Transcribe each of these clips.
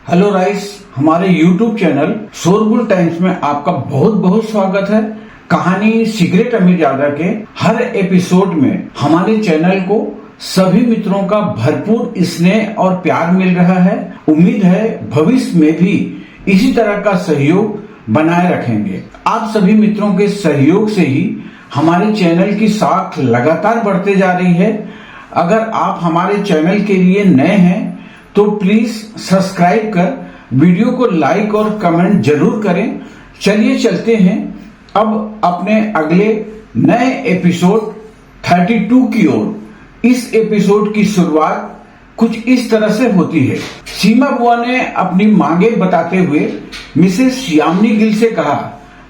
Hello rice, हमारे YouTube channel शोरगुल times में आपका बहुत बहुत स्वागत है। कहानी सीक्रेट अमीरजादा के हर एपिसोड में हमारे चैनल को सभी मित्रों का भरपूर स्नेह और प्यार मिल रहा है। उम्मीद है भविष्य में भी इसी तरह का सहयोग बनाए रखेंगे। आप सभी मित्रों के सहयोग से ही हमारे चैनल की साख लगातार बढ़ते जा रही है। अगर आप हमारे चैनल के लिए नए हैं तो प्लीज सब्सक्राइब कर वीडियो को लाइक और कमेंट जरूर करें। चलिए चलते हैं अब अपने अगले नए एपिसोड 32 की ओर। इस एपिसोड की शुरुआत कुछ इस तरह से होती है। सीमा बुआ ने अपनी मांगे बताते हुए मिसेस यामिनी गिल से कहा,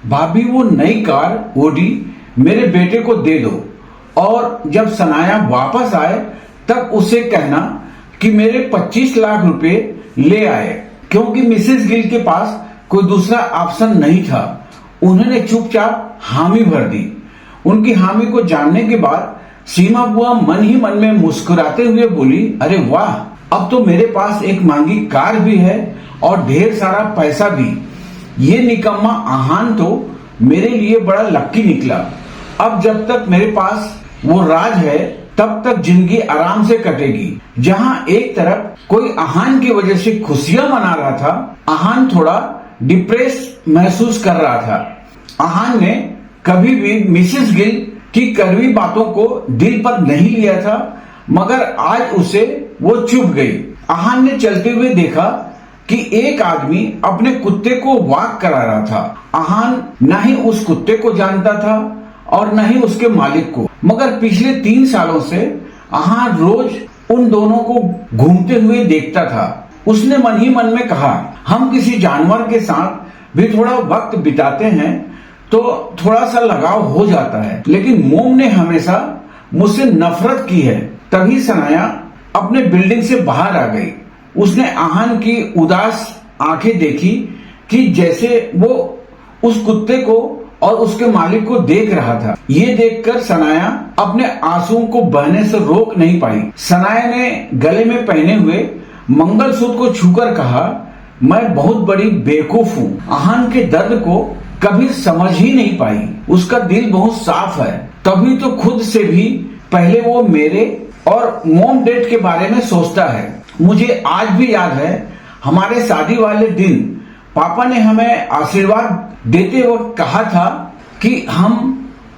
भाभी वो नई कार ओडी मेरे बेटे को दे दो और जब सनाया वापस आए तब उसे कहना कि मेरे 25 लाख रुपए ले आए, क्योंकि मिसेस गिल के पास कोई दूसरा ऑप्शन नहीं था। उन्होंने चुपचाप हामी भर दी। उनकी हामी को जानने के बाद सीमा बुआ मन ही मन में मुस्कुराते हुए बोली, अरे वाह, अब तो मेरे पास एक महंगी कार भी है और ढेर सारा पैसा भी। ये निकम्मा आहान तो मेरे लिए बड़ा लक्की निकला। अब जब तक मेरे पास वो राज है तब तक जिंदगी आराम से कटेगी। जहां एक तरफ कोई आहान की वजह से खुशियां मना रहा था, आहान थोड़ा डिप्रेस महसूस कर रहा था। आहान ने कभी भी मिसेस गिल की कड़वी बातों को दिल पर नहीं लिया था, मगर आज उसे वो चुभ गई। आहान ने चलते हुए देखा कि एक आदमी अपने कुत्ते को वॉक करा रहा था। आहान न ही उस कुत्ते को जानता था और न ही उसके मालिक को, मगर पिछले 3 सालों से आहान रोज उन दोनों को घूमते हुए देखता था। उसने मन ही मन में कहा, हम किसी जानवर के साथ भी थोड़ा वक्त बिताते हैं तो थोड़ा सा लगाव हो जाता है, लेकिन मोम ने हमेशा मुझसे नफरत की है। तभी सनाया अपने बिल्डिंग से बाहर आ गई। उसने आहान की उदास आंखें देखी कि जैसे वो उस कुत्ते को और उसके मालिक को देख रहा था। ये देखकर सनाया अपने आंसुओं को बहने से रोक नहीं पाई। सनाया ने गले में पहने हुए मंगलसूत्र को छूकर कहा, मैं बहुत बड़ी बेवकूफ हूँ। आहान के दर्द को कभी समझ ही नहीं पाई। उसका दिल बहुत साफ है, तभी तो खुद से भी पहले वो मेरे और मोम डेट के बारे में सोचता है। मुझे आज भी याद है, हमारे शादी वाले दिन पापा ने हमें आशीर्वाद देते वक्त कहा था कि हम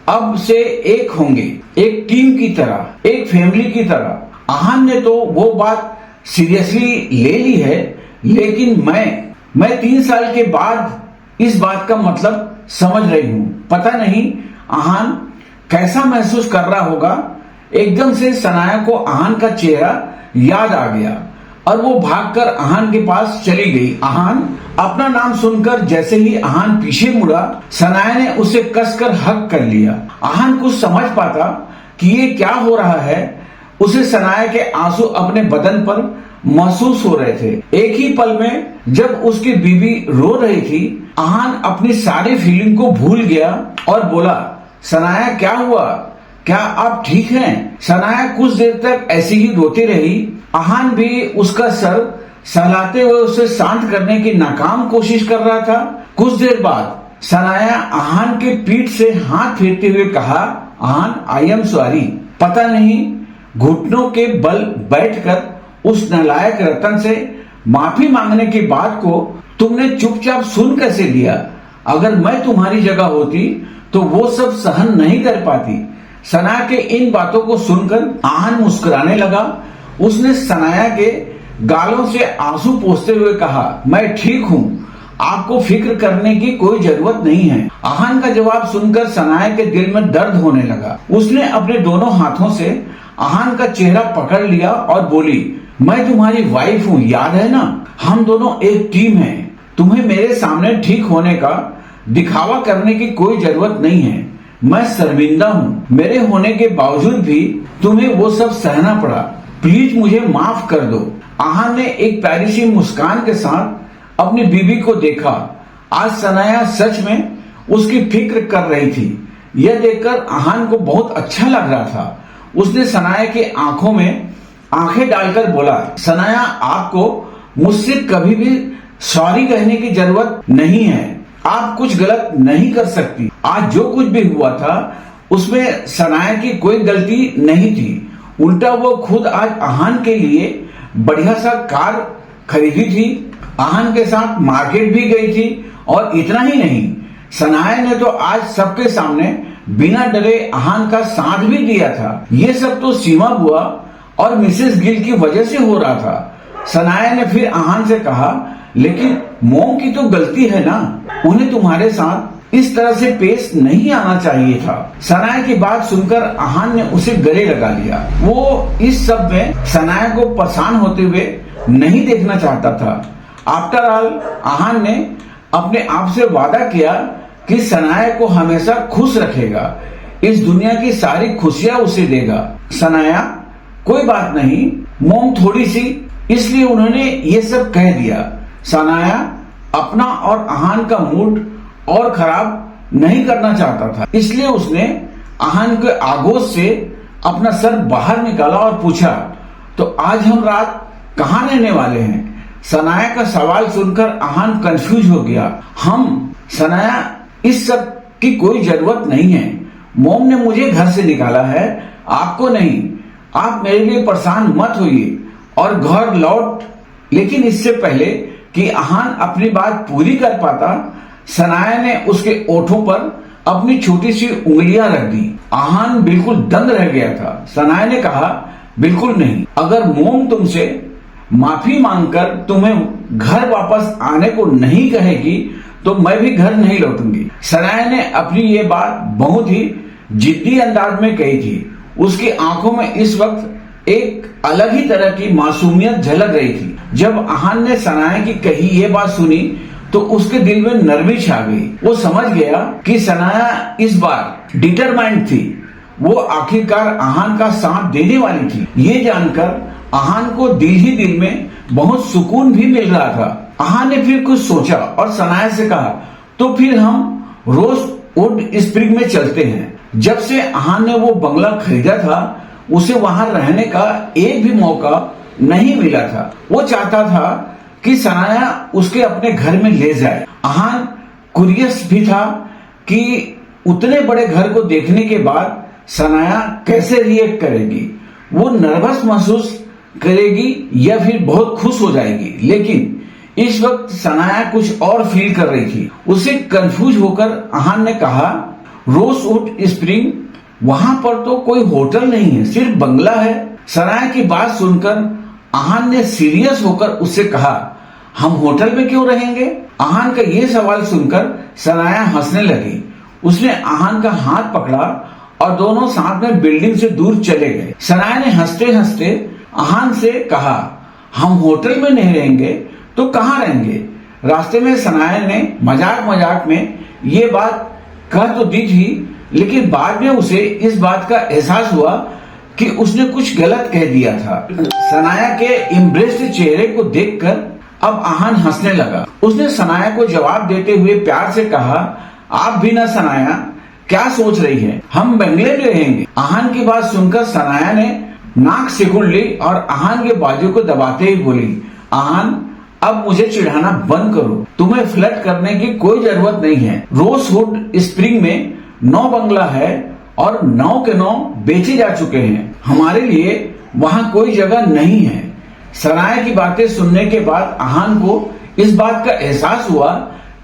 अब से एक होंगे, एक टीम की तरह, एक फैमिली की तरह। आहान ने तो वो बात सीरियसली ले ली है, लेकिन मैं 3 साल के बाद इस बात का मतलब समझ रही हूँ। पता नहीं आहान कैसा महसूस कर रहा होगा। एकदम से सनाया को आहान का चेहरा याद आ गया और वो भागकर आहान के पास चली गई। आहान अपना नाम सुनकर जैसे ही आहान पीछे मुड़ा, सनाया ने उसे कसकर हक कर लिया। आहान कुछ समझ पाता कि ये क्या हो रहा है। उसे सनाया के आंसू अपने बदन पर महसूस हो रहे थे। एक ही पल में जब उसकी बीवी रो रही थी, आहान अपनी सारी फीलिंग को भूल गया और बोला, सनाया क्या हुआ, क्या आप ठीक हैं? सनाया कुछ देर तक ऐसी ही रोती रही। आहान भी उसका सर सहलाते हुए उसे शांत करने की नाकाम कोशिश कर रहा था। कुछ देर बाद सनाया आहान के पीठ से हाथ फेरते हुए कहा, आहान, आई एम सॉरी। पता नहीं घुटनों के बल बैठकर उस नालायक रतन से माफी मांगने की बात को तुमने चुपचाप सुन कैसे लिया? अगर मैं तुम्हारी जगह होती तो वो सब सहन नहीं कर पाती। सनाया के इन बातों को सुनकर आहान मुस्कुराने लगा। उसने सनाया के गालों से आंसू पोंछते हुए कहा, मैं ठीक हूँ, आपको फिक्र करने की कोई जरूरत नहीं है। आहान का जवाब सुनकर सनाया के दिल में दर्द होने लगा। उसने अपने दोनों हाथों से आहान का चेहरा पकड़ लिया और बोली, मैं तुम्हारी वाइफ हूँ, याद है ना? हम दोनों एक टीम हैं। तुम्हें मेरे सामने ठीक होने का दिखावा करने की कोई जरूरत नहीं है। मैं शर्मिंदा हूँ, मेरे होने के बावजूद भी तुम्हें वो सब सहना पड़ा। प्लीज मुझे माफ कर दो। आहान ने एक प्यारी सी मुस्कान के साथ अपनी बीवी को देखा। आज सनाया सच में उसकी फिक्र कर रही थी। यह देखकर आहान को बहुत अच्छा लग रहा था। उसने सनाया की आंखों में आंखें डालकर बोला, सनाया, आपको मुझसे कभी भी सॉरी कहने की जरूरत नहीं है। आप कुछ गलत नहीं कर सकती। आज जो कुछ भी हुआ था उसमें सनाया की कोई गलती नहीं थी। उल्टा वो खुद आज आहान के लिए बढ़िया सा कार खरीदी थी, आहान के साथ मार्केट भी गई थी। और इतना ही नहीं, सनाया ने तो आज सबके सामने बिना डरे आहान का साथ भी दिया था। ये सब तो सीमा बुआ और मिसेस गिल की वजह से हो रहा था। सनाया ने फिर आहान से कहा, लेकिन मोम की तो गलती है ना, उन्हें तुम्हारे साथ इस तरह से पेश नहीं आना चाहिए था। सनाया की बात सुनकर आहान ने उसे गले लगा लिया। वो इस सब में सनाया को परेशान होते हुए नहीं देखना चाहता था। आफ्टर ऑल आहान ने अपने आप से वादा किया कि सनाया को हमेशा खुश रखेगा, इस दुनिया की सारी खुशियां उसे देगा। सनाया, कोई बात नहीं, मोम थोड़ी सी, इसलिए उन्होंने ये सब कह दिया। सनाया अपना और आहान का मूड और खराब नहीं करना चाहता था, इसलिए उसने आहान के आगोश से अपना सर बाहर निकाला और पूछा, तो आज हम रात कहाँ रहने वाले हैं? सनाया का सवाल सुनकर आहान कंफ्यूज हो गया। सनाया, इस सब की कोई जरूरत नहीं है। मोम ने मुझे घर से निकाला है, आपको नहीं। आप मेरे लिए परेशान मत होइए और घर लौट। लेकिन इससे पहले कि आहान अपनी बात पूरी कर पाता, सनाया ने उसके ओठों पर अपनी छोटी सी उंगलियां रख दी। आहान बिल्कुल दंग रह गया था। सनाया ने कहा, बिल्कुल नहीं। अगर मोम तुमसे माफी मांगकर तुम्हें घर वापस आने को नहीं कहेगी तो मैं भी घर नहीं लौटूंगी। सनाया ने अपनी ये बात बहुत ही जिद्दी अंदाज में कही थी। उसकी आंखों में इस वक्त एक अलग ही तरह की मासूमियत झलक रही थी। जब आहान ने सनाया की कही ये बात सुनी तो उसके दिल में नरमी छा गई। वो समझ गया कि सनाया इस बार डिटरमाइंड थी। वो आखिरकार आहान का साथ देने वाली थी। ये जानकर आहान को दिल ही दिल में बहुत सुकून भी मिल रहा था। आहान ने फिर कुछ सोचा और सनाया से कहा, तो फिर हम रोजवुड स्प्रिंग में चलते हैं। जब से आहान ने वो बंगला खरीदा था उसे वहां रहने का एक भी मौका नहीं मिला था। वो चाहता था कि सनाया उसके अपने घर में ले जाए। आहान क्यूरियस भी था कि उतने बड़े घर को देखने के बाद सनाया कैसे रिएक्ट करेगी। वो नर्वस महसूस करेगी या फिर बहुत खुश हो जाएगी। लेकिन इस वक्त सनाया कुछ और फील कर रही थी। उसे कंफ्यूज होकर आहान ने कहा, रोजवुड स्प्रिंग, वहां पर तो कोई होटल नहीं है, सिर्फ बंगला है। सनाया की बात सुनकर आहान ने सीरियस होकर उससे कहा, हम होटल में क्यों रहेंगे? आहान का ये सवाल सुनकर सनाया हंसने लगी। उसने आहान का हाथ पकड़ा और दोनों साथ में बिल्डिंग से दूर चले गए। सनाया ने हंसते हंसते आहान से कहा, हम होटल में नहीं रहेंगे तो कहाँ रहेंगे? रास्ते में सनाया ने मजाक मजाक में ये बात कह तो दी थी, लेकिन बाद में उसे इस बात का एहसास हुआ कि उसने कुछ गलत कह दिया था। सनाया के इम्प्रेस्ड चेहरे को देखकर अब आहान हंसने लगा। उसने सनाया को जवाब देते हुए प्यार से कहा, आप भी ना सनाया, क्या सोच रही है? हम बंगले में रहेंगे। आहान की बात सुनकर सनाया ने नाक सिकुड़ ली और आहान के बाजू को दबाते ही बोली, आहान, अब मुझे चिढ़ाना बंद करो। तुम्हें फ्लर्ट करने की कोई जरूरत नहीं है। रोजवुड स्प्रिंग में 9 बंगला है और 9 के 9 बेचे जा चुके हैं। हमारे लिए वहां कोई जगह नहीं है। सनाया की बातें सुनने के बाद आहान को इस बात का एहसास हुआ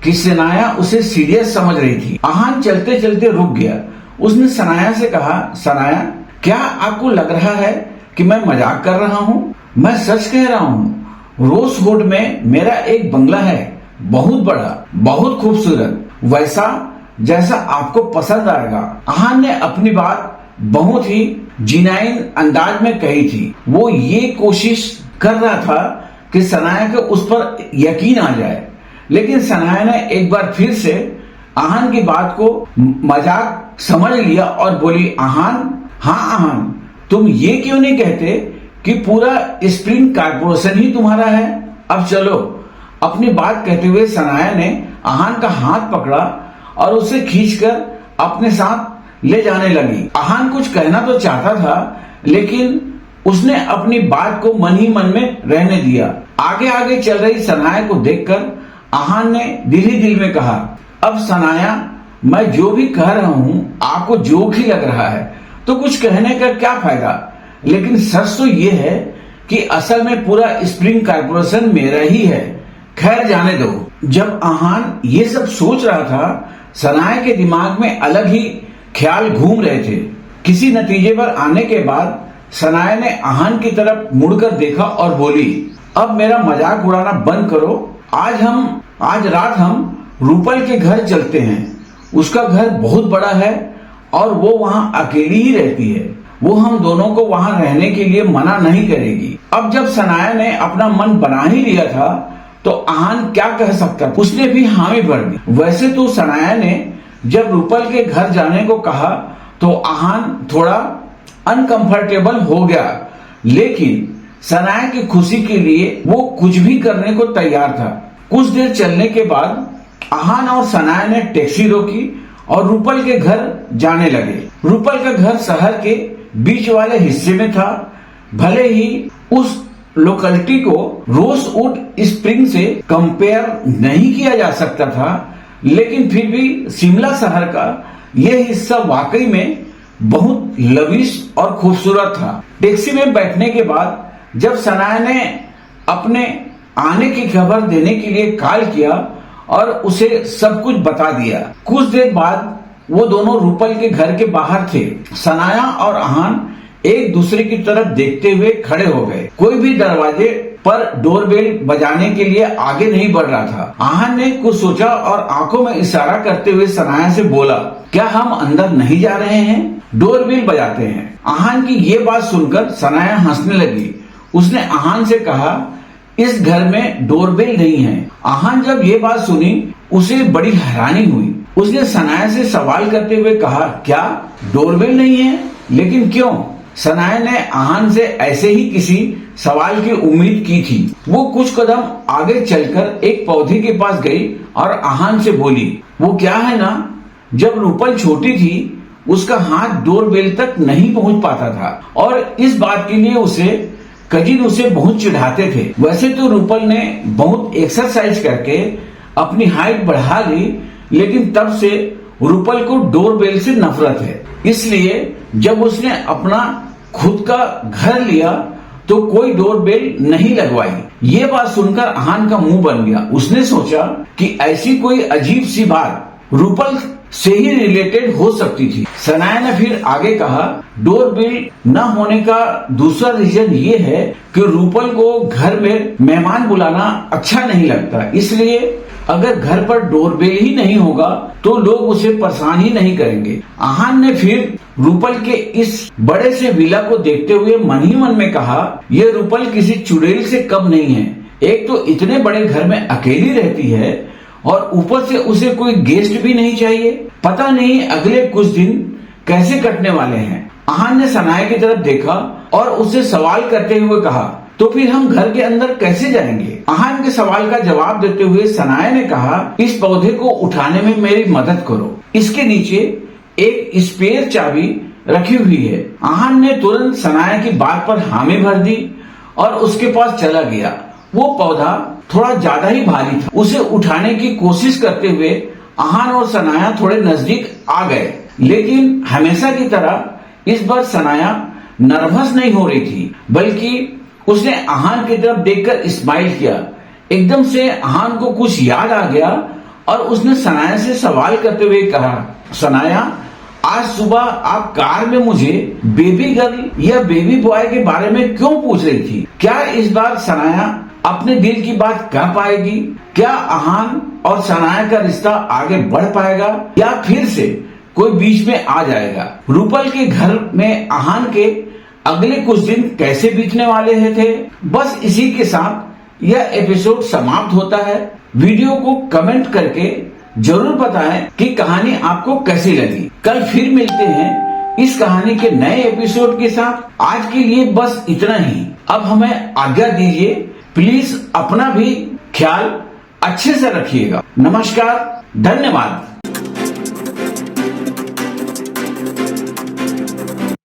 कि सनाया उसे सीरियस समझ रही थी। आहान चलते चलते रुक गया। उसने सनाया से कहा, सनाया, क्या आपको लग रहा है कि मैं मजाक कर रहा हूँ? मैं सच कह रहा हूँ। रोजवुड में मेरा एक बंगला है, बहुत बड़ा, बहुत खूबसूरत, वैसा जैसा आपको पसंद आएगा। आहान ने अपनी बात बहुत ही जिनाइन अंदाज में कही थी। वो ये कोशिश कर रहा था कि सनाया को उस पर यकीन आ जाए, लेकिन सनाया ने एक बार फिर से आहान की बात को मजाक समझ लिया और बोली, आहान, हाँ आहान, तुम ये क्यों नहीं कहते कि पूरा स्प्रिंग कारपोरेशन ही तुम्हारा है? अब चलो। अपनी बात कहते हुए सनाया ने आहान का हाथ पकड़ा और उसे खींचकर अपने साथ ले जाने लगी। आहान कुछ कहना तो चाहता था, लेकिन उसने अपनी बात को मन ही मन में रहने दिया। आगे आगे चल रही सनाया को देखकर आहान ने दिल ही दिल में कहा, अब सनाया मैं जो भी कह रहा हूँ आपको जोक ही लग रहा है तो कुछ कहने का क्या फायदा, लेकिन सच तो ये है कि असल में पूरा स्प्रिंग कॉर्पोरेशन मेरा ही है। खैर जाने दो। जब आहान ये सब सोच रहा था, सनाया के दिमाग में अलग ही ख्याल घूम रहे थे। किसी नतीजे पर आने के बाद सनाया ने आहान की तरफ मुड़कर देखा और बोली, अब मेरा मजाक उड़ाना बंद करो। आज रात हम रूपल के घर चलते हैं। उसका घर बहुत बड़ा है और वो वहाँ अकेली ही रहती है। वो हम दोनों को वहाँ रहने के लिए मना नहीं करेगी। अब जब सनाया ने अपना मन बना ही लिया था तो आहान क्या कह सकता, उसने भी हामी भर दी। वैसे तो सनाया ने जब रूपल के घर जाने को कहा तो आहान थोड़ा अनकंफर्टेबल हो गया, लेकिन सनाया की खुशी के लिए वो कुछ भी करने को तैयार था। कुछ देर चलने के बाद आहान और सनाया ने टैक्सी रोकी और रूपल के घर जाने लगे। रूपल का घर शहर के बीच वाले हिस्से में था। भले ही उस लोकेलिटी को रोजवुड स्प्रिंग से कंपेयर नहीं किया जा सकता था, लेकिन फिर भी शिमला शहर का यह हिस्सा वाकई में बहुत लविश और खूबसूरत था। टैक्सी में बैठने के बाद जब सनाया ने अपने आने की खबर देने के लिए कॉल किया और उसे सब कुछ बता दिया। कुछ देर बाद वो दोनों रूपल के घर के बाहर थे। सनाया और आहान एक दूसरे की तरफ देखते हुए खड़े हो गए। कोई भी दरवाजे पर डोरबेल बजाने के लिए आगे नहीं बढ़ रहा था। आहान ने कुछ सोचा और आंखों में इशारा करते हुए सनाया से बोला, क्या हम अंदर नहीं जा रहे हैं? डोरबेल बजाते हैं। आहान की ये बात सुनकर सनाया हंसने लगी। उसने आहान से कहा, इस घर में डोरबेल नहीं है। आहान जब ये बात सुनी उसे बड़ी हैरानी हुई। उसने सनाया से सवाल करते हुए कहा, क्या डोरबेल नहीं है? लेकिन क्यों? सनाया ने आहान से ऐसे ही किसी सवाल की उम्मीद की थी। वो कुछ कदम आगे चलकर एक पौधे के पास गई और आहान से बोली, वो क्या है ना, जब रूपल छोटी थी उसका हाथ डोरबेल तक नहीं पहुंच पाता था और इस बात के लिए कजिन उसे बहुत चिढ़ाते थे। वैसे तो रूपल ने बहुत एक्सरसाइज करके अपनी हाइट बढ़ा ली, लेकिन तब से रूपल को डोरबेल से नफरत है। इसलिए जब उसने अपना खुद का घर लिया तो कोई डोरबेल नहीं लगवाई। ये बात सुनकर आहान का मुंह बन गया। उसने सोचा कि ऐसी कोई अजीब सी बात रूपल से ही रिलेटेड हो सकती थी। सनाया ने फिर आगे कहा, डोरबेल न होने का दूसरा रीजन ये है कि रूपल को घर में मेहमान बुलाना अच्छा नहीं लगता, इसलिए अगर घर पर डोरबेल ही नहीं होगा तो लोग उसे परेशान ही नहीं करेंगे। आहान ने फिर रूपल के इस बड़े से विला को देखते हुए मन ही मन में कहा, यह रूपल किसी चुड़ैल से कम नहीं है। एक तो इतने बड़े घर में अकेली रहती है और ऊपर से उसे कोई गेस्ट भी नहीं चाहिए। पता नहीं अगले कुछ दिन कैसे कटने वाले हैं। आहान ने सनाया की तरफ देखा और उससे सवाल करते हुए कहा, तो फिर हम घर के अंदर कैसे जाएंगे? आहान के सवाल का जवाब देते हुए सनाया ने कहा, इस पौधे को उठाने में मेरी मदद करो। इसके नीचे एक स्पेयर चाबी रखी हुई है। आहान ने तुरंत सनाया की बात पर हामी भर दी और उसके पास चला गया। वो पौधा थोड़ा ज्यादा ही भारी था। उसे उठाने की कोशिश करते हुए आहान और सनाया थोड़े नजदीक आ गए, लेकिन हमेशा की तरह इस बार सनाया नर्वस नहीं हो रही थी, बल्कि उसने आहान की तरफ देखकर स्माइल किया। एकदम से आहान को कुछ याद आ गया और उसने सनाया से सवाल करते हुए कहा, सनाया, आज सुबह आप कार में मुझे बेबी गर्ल या बेबी बॉय के बारे में क्यों पूछ रही थी? क्या इस बार सनाया अपने दिल की बात कह पाएगी? क्या आहान और सनाया का रिश्ता आगे बढ़ पाएगा या फिर से कोई बीच में आ जाएगा? रूपल के घर में आहान के अगले कुछ दिन कैसे बीतने वाले थे? बस इसी के साथ यह एपिसोड समाप्त होता है। वीडियो को कमेंट करके जरूर बताएं कि कहानी आपको कैसी लगी। कल फिर मिलते हैं इस कहानी के नए एपिसोड के साथ। आज के लिए बस इतना ही। अब हमें आज्ञा दीजिए। प्लीज अपना भी ख्याल अच्छे से रखिएगा। नमस्कार, धन्यवाद।